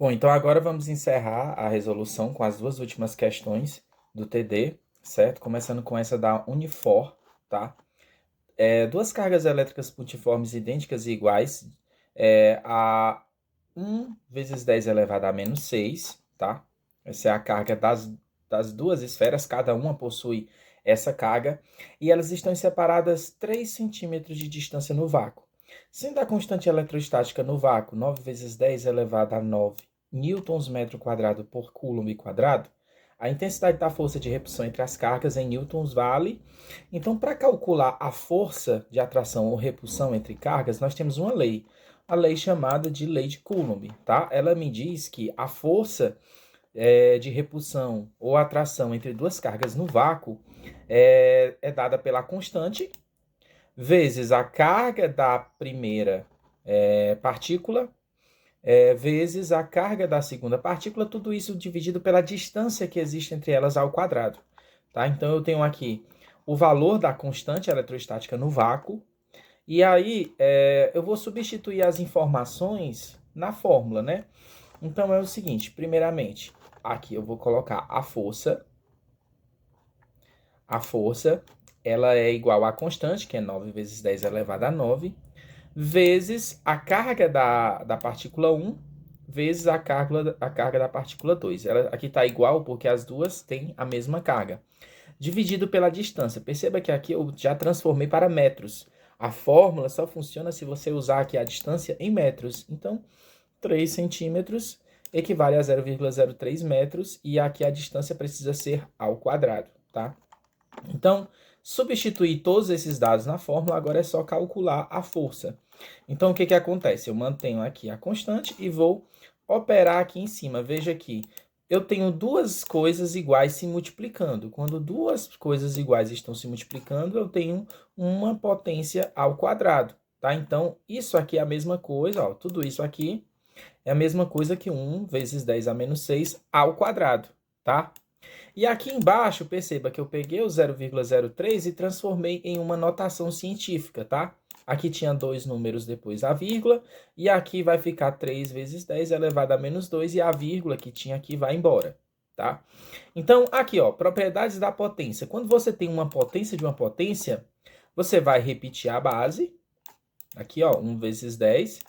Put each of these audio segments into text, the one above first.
Bom, então agora vamos encerrar a resolução com as duas últimas questões do TD, certo? Começando com essa da Unifor, tá? Duas cargas elétricas puntiformes idênticas e iguais a 1 vezes 10 elevado a menos 6, tá? Essa é a carga das duas esferas, cada uma possui essa carga, e elas estão separadas 3 centímetros de distância no vácuo. Sendo a constante eletrostática no vácuo 9 vezes 10 elevado a 9 newtons metro quadrado por coulomb quadrado, a intensidade da força de repulsão entre as cargas em newtons vale. Então, para calcular a força de atração ou repulsão entre cargas, nós temos uma lei, a lei chamada de lei de Coulomb, tá? Ela me diz que a força de repulsão ou atração entre duas cargas no vácuo é dada pela constante vezes a carga da primeira partícula vezes a carga da segunda partícula, tudo isso dividido pela distância que existe entre elas ao quadrado. Tá? Então, eu tenho aqui o valor da constante eletrostática no vácuo, e aí eu vou substituir as informações na fórmula, né? Então, é o seguinte, primeiramente, aqui eu vou colocar a força. A força, ela é igual à constante, que é 9 vezes 10 elevado a 9, vezes a carga da partícula 1 vezes a carga da partícula 2. Ela aqui está igual porque as duas têm a mesma carga. Dividido pela distância. Perceba que aqui eu já transformei para metros. A fórmula só funciona se você usar aqui a distância em metros. Então, 3 centímetros equivale a 0,03 metros e aqui a distância precisa ser ao quadrado, tá? Então, substituir todos esses dados na fórmula, agora é só calcular a força. Então, o que acontece? Eu mantenho aqui a constante e vou operar aqui em cima. Veja aqui, eu tenho duas coisas iguais se multiplicando. Quando duas coisas iguais estão se multiplicando, eu tenho uma potência ao quadrado, tá? Então, isso aqui é a mesma coisa, ó, tudo isso aqui é a mesma coisa que 1 vezes 10 a menos 6 ao quadrado, tá? E aqui embaixo, perceba que eu peguei o 0,03 e transformei em uma notação científica, tá? Aqui tinha dois números depois a vírgula, e aqui vai ficar 3 vezes 10 elevado a menos 2, e a vírgula que tinha aqui vai embora, tá? Então, aqui, ó, propriedades da potência. Quando você tem uma potência de uma potência, você vai repetir a base, aqui, ó, 1 vezes 10,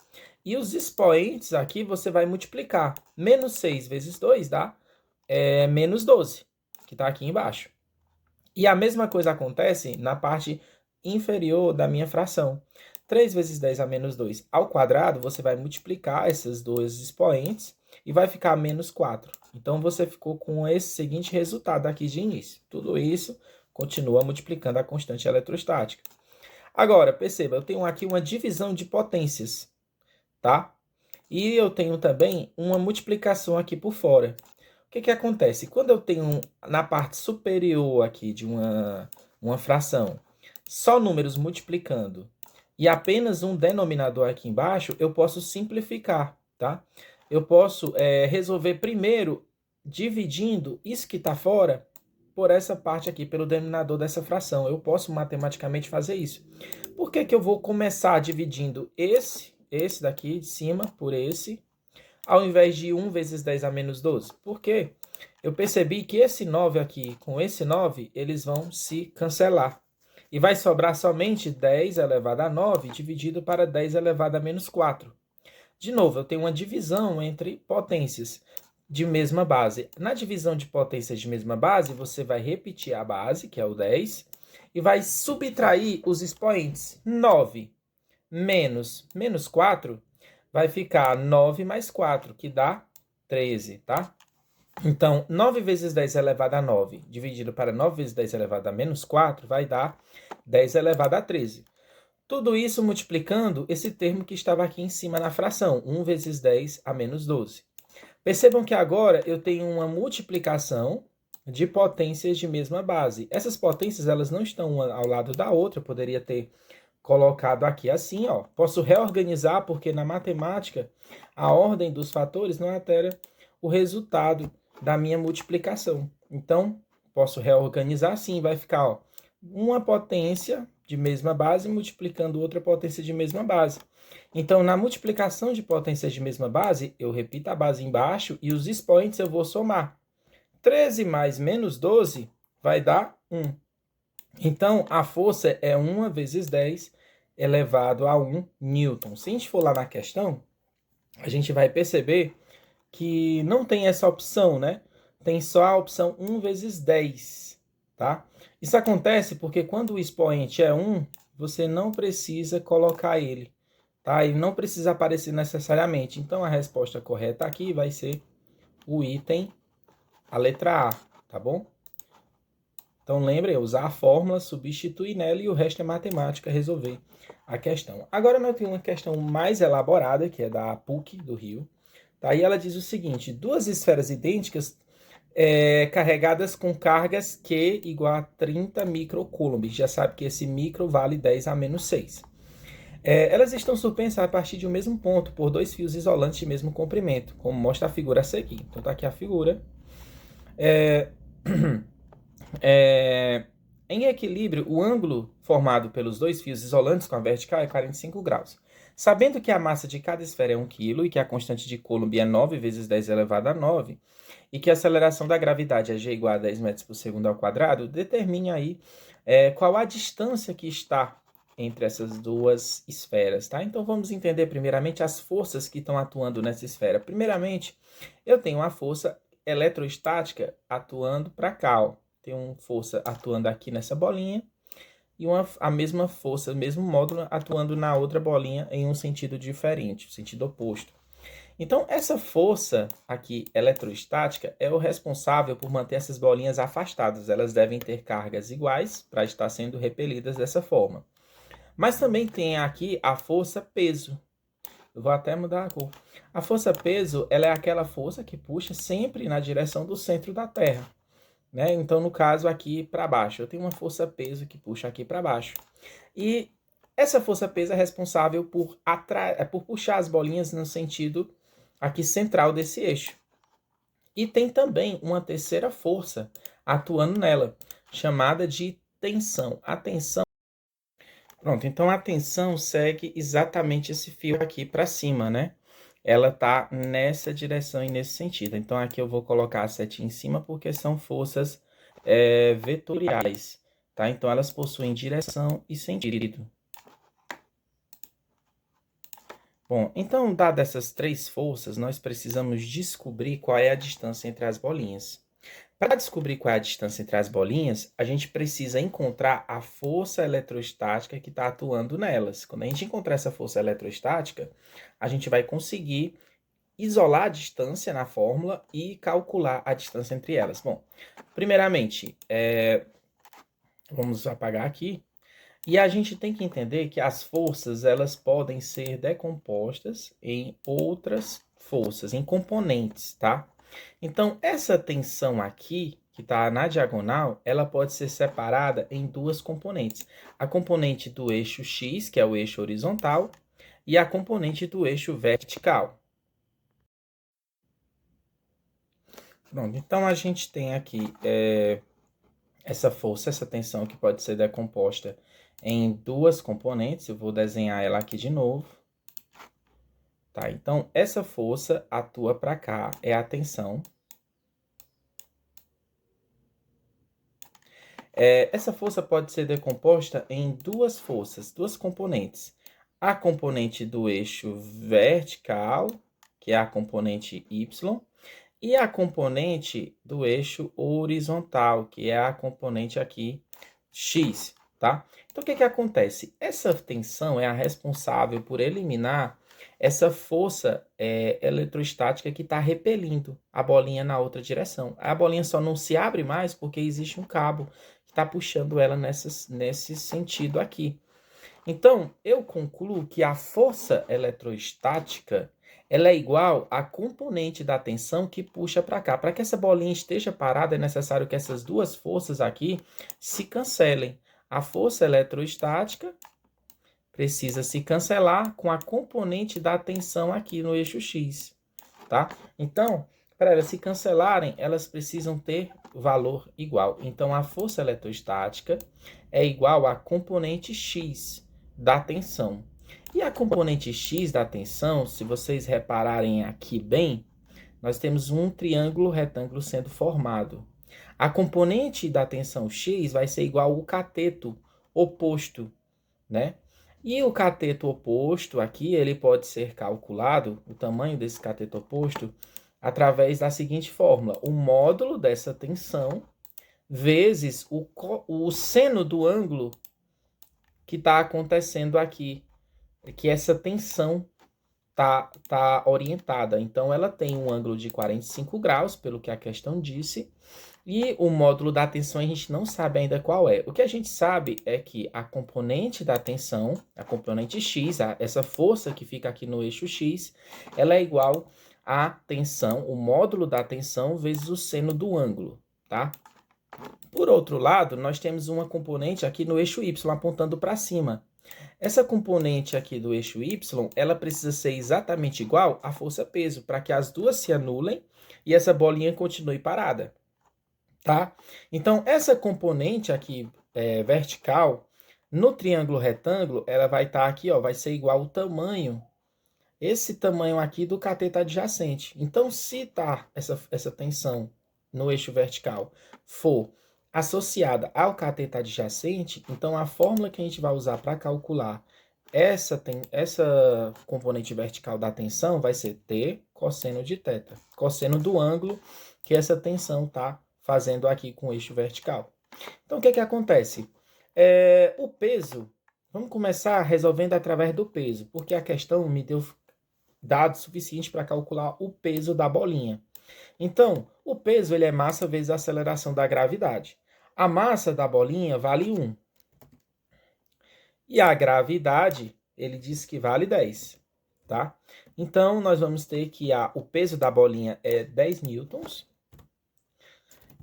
e os expoentes aqui você vai multiplicar. Menos 6 vezes 2 dá menos 12, que está aqui embaixo. E a mesma coisa acontece na parte inferior da minha fração. 3 vezes 10 a menos 2 ao quadrado, você vai multiplicar esses dois expoentes e vai ficar menos 4. Então, você ficou com esse seguinte resultado aqui de início. Tudo isso continua multiplicando a constante eletrostática. Agora, perceba, eu tenho aqui uma divisão de potências, tá? E eu tenho também uma multiplicação aqui por fora. O que acontece? Quando eu tenho na parte superior aqui de uma fração só números multiplicando e apenas um denominador aqui embaixo, eu posso simplificar, tá? Eu posso resolver primeiro dividindo isso que está fora por essa parte aqui, pelo denominador dessa fração. Eu posso matematicamente fazer isso. Por que eu vou começar dividindo esse daqui de cima por esse, ao invés de 1 vezes 10 a menos 12? Por quê? Eu percebi que esse 9 aqui com esse 9, eles vão se cancelar. E vai sobrar somente 10 elevado a 9 dividido para 10 elevado a menos 4. De novo, eu tenho uma divisão entre potências de mesma base. Na divisão de potências de mesma base, você vai repetir a base, que é o 10, e vai subtrair os expoentes. 9 menos 4 vai ficar 9 mais 4, que dá 13, tá? Então, 9 vezes 10 elevado a 9, dividido para 9 vezes 10 elevado a menos 4, vai dar 10 elevado a 13. Tudo isso multiplicando esse termo que estava aqui em cima na fração, 1 vezes 10 a menos 12. Percebam que agora eu tenho uma multiplicação de potências de mesma base. Essas potências, elas não estão uma ao lado da outra, eu poderia ter colocado aqui assim, ó. Posso reorganizar, porque na matemática, a ordem dos fatores não altera o resultado da minha multiplicação. Então, posso reorganizar assim, vai ficar, ó, uma potência de mesma base multiplicando outra potência de mesma base. Então, na multiplicação de potências de mesma base, eu repito a base embaixo e os expoentes eu vou somar. 13 mais menos 12 vai dar 1. Então, a força é 1 vezes 10 elevado a 1 newton. Se a gente for lá na questão, a gente vai perceber que não tem essa opção, né? Tem só a opção 1 vezes 10, tá? Isso acontece porque quando o expoente é 1, você não precisa colocar ele, tá? Ele não precisa aparecer necessariamente. Então, a resposta correta aqui vai ser o item, a letra A, tá bom? Então, lembrem, usar a fórmula, substituir nela e o resto é matemática, resolver a questão. Agora, nós temos uma questão mais elaborada, que é da PUC do Rio. Tá? E ela diz o seguinte, duas esferas idênticas carregadas com cargas Q igual a 30 microcoulombs. Já sabe que esse micro vale 10 a menos 6. Elas estão suspensas a partir de um mesmo ponto, por dois fios isolantes de mesmo comprimento, como mostra a figura a seguir. Então, tá aqui a figura. Em equilíbrio, o ângulo formado pelos dois fios isolantes com a vertical é 45 graus. Sabendo que a massa de cada esfera é 1 kg e que a constante de Coulomb é 9 vezes 10 elevado a 9, e que a aceleração da gravidade é g igual a 10 metros por segundo ao quadrado, determine aí qual a distância que está entre essas duas esferas, tá? Então, vamos entender primeiramente as forças que estão atuando nessa esfera. Primeiramente, eu tenho a força eletrostática atuando para cá, ó. Tem uma força atuando aqui nessa bolinha e a mesma força, o mesmo módulo atuando na outra bolinha em um sentido diferente, sentido oposto. Então, essa força aqui eletrostática é o responsável por manter essas bolinhas afastadas. Elas devem ter cargas iguais para estar sendo repelidas dessa forma. Mas também tem aqui a força peso. Eu vou até mudar a cor. A força peso, ela é aquela força que puxa sempre na direção do centro da Terra. Né? Então, no caso, aqui para baixo. Eu tenho uma força peso que puxa aqui para baixo. E essa força peso é responsável por puxar as bolinhas no sentido aqui central desse eixo. E tem também uma terceira força atuando nela, chamada de tensão. A tensão... Pronto, então a tensão segue exatamente esse fio aqui para cima, né? Ela está nessa direção e nesse sentido. Então, aqui eu vou colocar a setinha em cima porque são forças vetoriais, tá? Então, elas possuem direção e sentido. Bom, então, dadas essas três forças, nós precisamos descobrir qual é a distância entre as bolinhas. Para descobrir qual é a distância entre as bolinhas, a gente precisa encontrar a força eletrostática que está atuando nelas. Quando a gente encontrar essa força eletrostática, a gente vai conseguir isolar a distância na fórmula e calcular a distância entre elas. Bom, primeiramente, vamos apagar aqui. E a gente tem que entender que as forças, elas podem ser decompostas em outras forças, em componentes, tá? Então, essa tensão aqui, que está na diagonal, ela pode ser separada em duas componentes. A componente do eixo X, que é o eixo horizontal, e a componente do eixo vertical. Pronto, então a gente tem aqui essa força, essa tensão que pode ser decomposta em duas componentes. Eu vou desenhar ela aqui de novo. Tá, então essa força atua para cá, é a tensão. Essa força pode ser decomposta em duas forças, duas componentes. A componente do eixo vertical, que é a componente Y, e a componente do eixo horizontal, que é a componente aqui X, tá? Então, o que que acontece? Essa tensão é a responsável por eliminar essa força eletrostática que está repelindo a bolinha na outra direção. A bolinha só não se abre mais porque existe um cabo que está puxando ela nesse sentido aqui. Então, eu concluo que a força eletrostática ela é igual à componente da tensão que puxa para cá. Para que essa bolinha esteja parada, é necessário que essas duas forças aqui se cancelem. A força eletrostática precisa se cancelar com a componente da tensão aqui no eixo X, tá? Então, para elas se cancelarem, elas precisam ter valor igual. Então, a força eletrostática é igual a componente X da tensão. E a componente X da tensão, se vocês repararem aqui bem, nós temos um triângulo retângulo sendo formado. A componente da tensão X vai ser igual ao cateto oposto, né? E o cateto oposto aqui, ele pode ser calculado, o tamanho desse cateto oposto, através da seguinte fórmula: o módulo dessa tensão vezes o seno do ângulo que está acontecendo aqui, que essa tensão tá orientada. Então, ela tem um ângulo de 45 graus, pelo que a questão disse, e o módulo da tensão a gente não sabe ainda qual é. O que a gente sabe é que a componente da tensão, a componente X, essa força que fica aqui no eixo X, ela é igual à tensão, o módulo da tensão vezes o seno do ângulo, tá? Por outro lado, nós temos uma componente aqui no eixo Y apontando para cima. Essa componente aqui do eixo Y, ela precisa ser exatamente igual à força-peso, para que as duas se anulem e essa bolinha continue parada, tá? Então, essa componente aqui vertical, no triângulo retângulo, ela vai estar aqui, ó, vai ser igual ao tamanho, esse tamanho aqui do cateto adjacente. Então, se tá essa tensão no eixo vertical for associada ao cateto adjacente, então a fórmula que a gente vai usar para calcular essa componente vertical da tensão vai ser T cosseno de θ, cosseno do ângulo que essa tensão está fazendo aqui com o eixo vertical. Então, o que acontece? O peso, vamos começar resolvendo através do peso, porque a questão me deu dados suficientes para calcular o peso da bolinha. Então, o peso ele é massa vezes a aceleração da gravidade. A massa da bolinha vale 1. E a gravidade, ele diz que vale 10, tá? Então, nós vamos ter que o peso da bolinha é 10 newtons.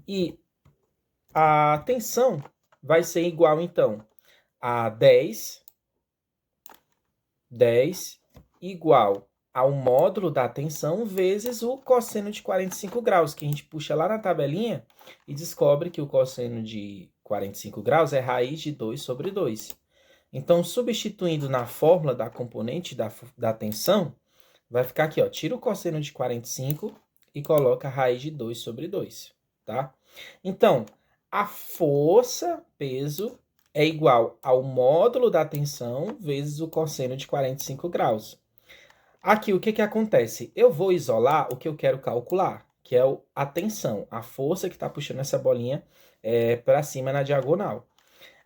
E a tensão vai ser igual, então, a 10 igual ao módulo da tensão vezes o cosseno de 45 graus, que a gente puxa lá na tabelinha e descobre que o cosseno de 45 graus é raiz de 2 sobre 2. Então, substituindo na fórmula da componente da tensão, vai ficar aqui, ó, tira o cosseno de 45 e coloca a raiz de 2 sobre 2, tá? Então, a força, peso, é igual ao módulo da tensão vezes o cosseno de 45 graus. Aqui, o que acontece? Eu vou isolar o que eu quero calcular, que é a tensão, a força que está puxando essa bolinha para cima na diagonal.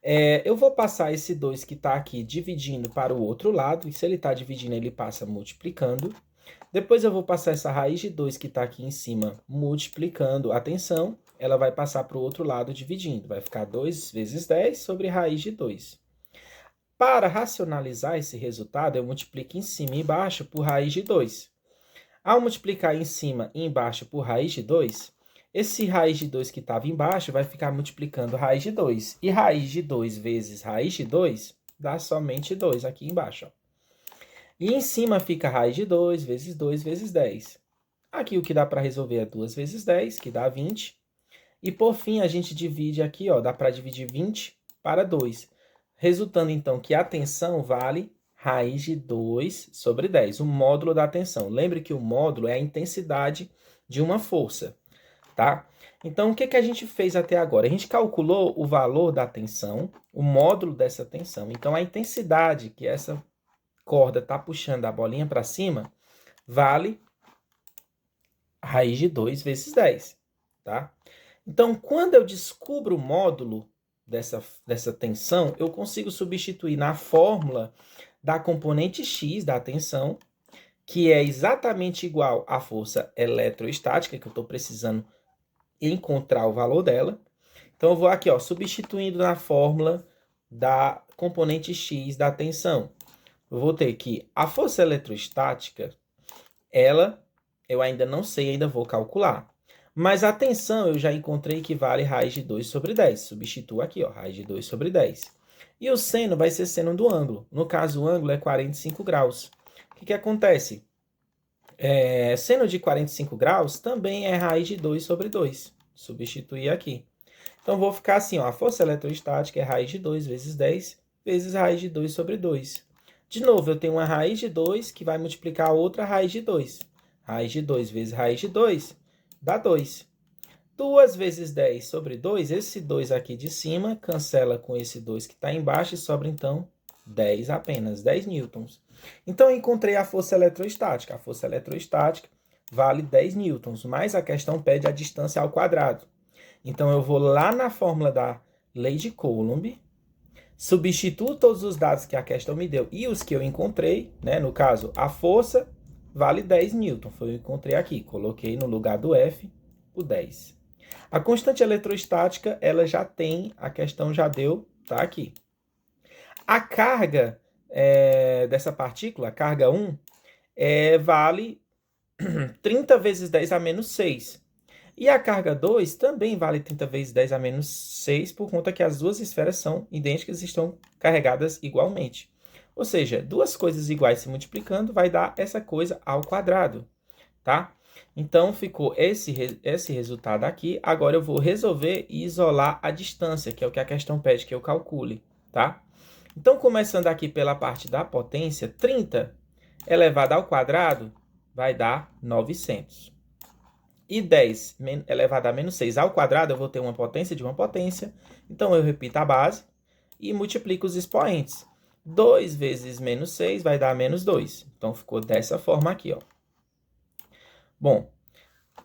Eu vou passar esse 2 que está aqui dividindo para o outro lado, e se ele está dividindo, ele passa multiplicando. Depois eu vou passar essa raiz de 2 que está aqui em cima multiplicando a tensão, ela vai passar para o outro lado dividindo, vai ficar 2 vezes 10 sobre raiz de 2. Para racionalizar esse resultado, eu multiplico em cima e embaixo por raiz de 2. Ao multiplicar em cima e embaixo por raiz de 2, esse raiz de 2 que estava embaixo vai ficar multiplicando raiz de 2. E raiz de 2 vezes raiz de 2 dá somente 2 aqui embaixo, ó. E em cima fica raiz de 2 vezes 10. Aqui o que dá para resolver é 2 vezes 10, que dá 20. E por fim, a gente divide aqui, ó, dá para dividir 20 para 2. Resultando, então, que a tensão vale raiz de 2 sobre 10, o módulo da tensão. Lembre que o módulo é a intensidade de uma força, tá? Então, o que a gente fez até agora? A gente calculou o valor da tensão, o módulo dessa tensão. Então, a intensidade que essa corda está puxando a bolinha para cima vale raiz de 2 vezes 10, tá? Então, quando eu descubro o módulo dessa tensão, eu consigo substituir na fórmula da componente X da tensão, que é exatamente igual à força eletrostática, que eu estou precisando encontrar o valor dela. Então, eu vou aqui, ó, substituindo na fórmula da componente X da tensão. Eu vou ter que a força eletrostática, eu ainda não sei, ainda vou calcular. Mas a tensão eu já encontrei que vale raiz de 2 sobre 10. Substituo aqui, ó, raiz de 2 sobre 10. E o seno vai ser seno do ângulo. No caso, o ângulo é 45 graus. O que acontece? Seno de 45 graus também é raiz de 2 sobre 2. Substituir aqui. Então, vou ficar assim, ó, a força eletrostática é raiz de 2 vezes 10 vezes raiz de 2 sobre 2. De novo, eu tenho uma raiz de 2 que vai multiplicar a outra raiz de 2. Raiz de 2 vezes raiz de 2 dá 2. 2 vezes 10 sobre 2, esse 2 aqui de cima cancela com esse 2 que está embaixo e sobra, então, 10 apenas, 10 newtons. Então, eu encontrei a força eletrostática. A força eletrostática vale 10 newtons, mas a questão pede a distância ao quadrado. Então, eu vou lá na fórmula da lei de Coulomb, substituo todos os dados que a questão me deu e os que eu encontrei, né? No caso, a força vale 10 newton, foi o que eu encontrei aqui. Coloquei no lugar do F o 10. A constante eletrostática, ela já tem, a questão já deu, tá aqui. A carga dessa partícula, a carga 1, vale 30 vezes 10 a menos 6. E a carga 2 também vale 30 vezes 10 a menos 6, por conta que as duas esferas são idênticas e estão carregadas igualmente. Ou seja, duas coisas iguais se multiplicando vai dar essa coisa ao quadrado, tá? Então, ficou esse resultado aqui. Agora, eu vou resolver e isolar a distância, que é o que a questão pede que eu calcule, tá? Então, começando aqui pela parte da potência, 30 elevado ao quadrado vai dar 900. E 10 elevado a menos 6 ao quadrado, eu vou ter uma potência de uma potência. Então, eu repito a base e multiplico os expoentes. 2 vezes menos 6 vai dar menos 2. Então, ficou dessa forma aqui, ó. Bom,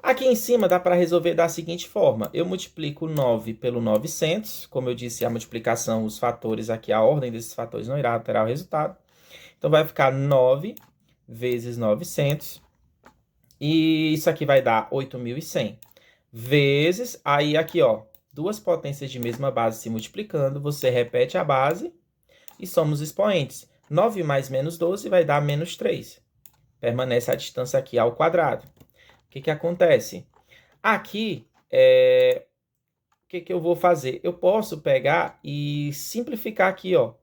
aqui em cima dá para resolver da seguinte forma. Eu multiplico 9 pelo 900. Como eu disse, a multiplicação, os fatores aqui, a ordem desses fatores não irá alterar o resultado. Então, vai ficar 9 vezes 900. E isso aqui vai dar 8.100. Vezes, aí aqui, ó, duas potências de mesma base se multiplicando. Você repete a base e soma os expoentes. 9 mais menos 12 vai dar menos 3. Permanece a distância aqui ao quadrado. O que acontece? Aqui, o que eu vou fazer? Eu posso pegar e simplificar aqui, ó.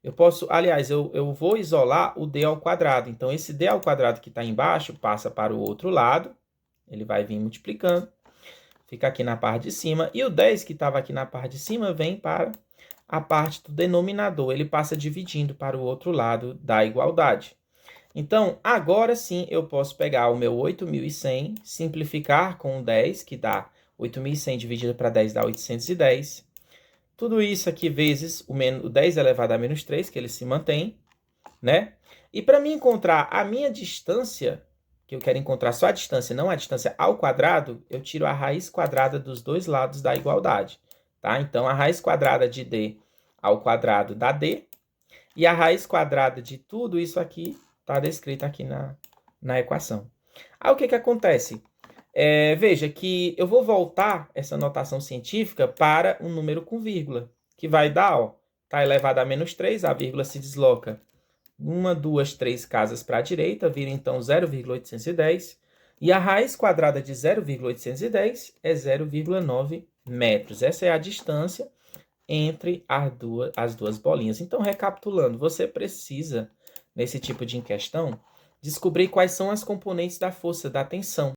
Eu posso, aliás, eu vou isolar o d ao quadrado. Então, esse d ao quadrado que está embaixo passa para o outro lado. Ele vai vir multiplicando. Fica aqui na parte de cima. E o 10 que estava aqui na parte de cima vem para a parte do denominador. Ele passa dividindo para o outro lado da igualdade. Então, agora sim, eu posso pegar o meu 8.100, simplificar com o 10, que dá 8.100 dividido para 10 dá 810. Tudo isso aqui vezes o 10 elevado a menos 3, que ele se mantém, né? E para mim encontrar a minha distância, que eu quero encontrar só a distância, não a distância ao quadrado, eu tiro a raiz quadrada dos dois lados da igualdade, tá? Então, a raiz quadrada de d ao quadrado dá d, e a raiz quadrada de tudo isso aqui está descrita aqui na equação. Aí, o que acontece? Veja que eu vou voltar essa notação científica para um número com vírgula, que vai dar, ó, tá elevado a menos 3, a vírgula se desloca 1, 2, 3 casas para a direita, vira então 0,810, e a raiz quadrada de 0,810 é 0,9 metros. Essa é a distância entre as duas bolinhas. Então, recapitulando, você precisa, nesse tipo de questão, descobrir quais são as componentes da força da tensão.